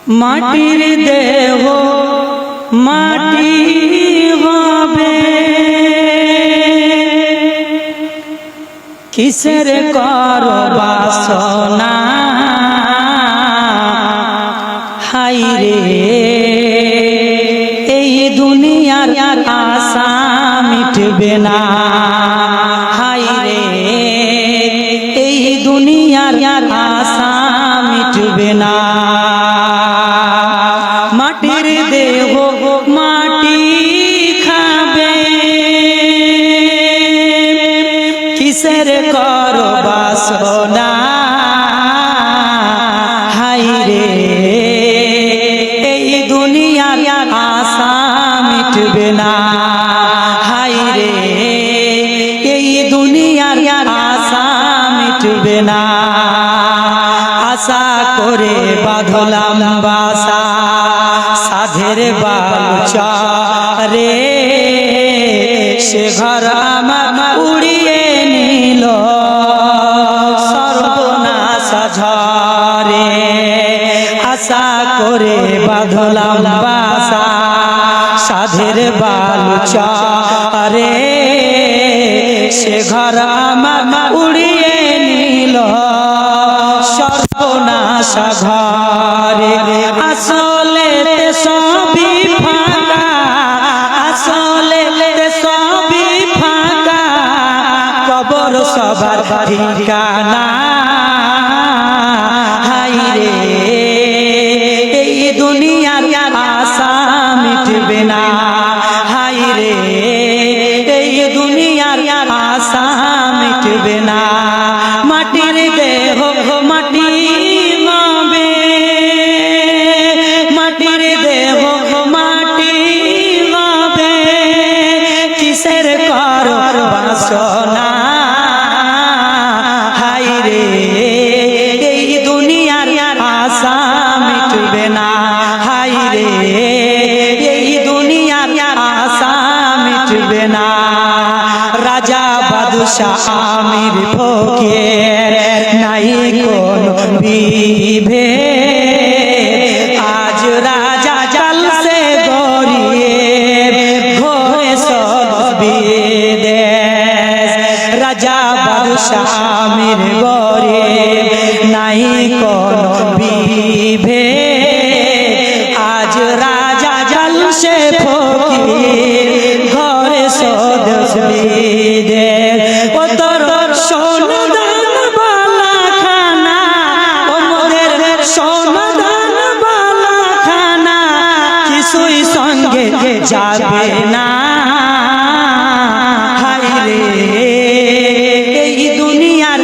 মাটির দেহ মাটি হবে, কিসের করো বাসনা হাই রে, এই দুনিয়ার আশা মিটবে না হাই রে, এই দুনিয়ার আশা মিটবে না। মাটির দেহ মাটি খাবে, কিসের করো বাসনা হাই রে, এই দুনিয়ার আশা মিটবে না হাই রে, এই দুনিয়ার আশা মিটবে না। আশা করে বাঁধলাম বাসা সাধের বালুচরে, সে ঘর আমার উড়িয়ে নিল সর্বনাশ ঝরে। আশা করে বাঁধলাম বাসা সাধের বালুচরে, সে ঘর আমার উড়িয়ে নিল সর্বনাশ ঘরে। আসলে সবই ফাঁকা, আসলে সবই ফাঁকা, কবর সবার ঠিকানা হাই রে, এই দুনিয়ার আশা মিটবে না হাই রে, এই দুনিয়ার আশা মিটবে না। মাটির দেহ মাটি হবে, মাটির দেহ মাটি হবে, কিসের করো বাসনা হাই রে, এই দুনিয়ার আশা মিটবে না হাই রে, এই দুনিয়ার আশা মিটবে না। রাজা বাদশাহ আমির ফকির নাই কোন বিভেদ, আজ রাজা জলসে গরিব ঘরে সব বিদেশ। রাজা বাদশাহ আমির গরিব নাই কোন বিভেদ, আজ রাজা জলসে ফকির ঘরে সব বিদেশ। ও তোর সোনাদান বালা খানা, ও মোদের সোনাদান বালা খানা, কিছুই সঙ্গে যাবে না হাই রে, এই দুনিয়ার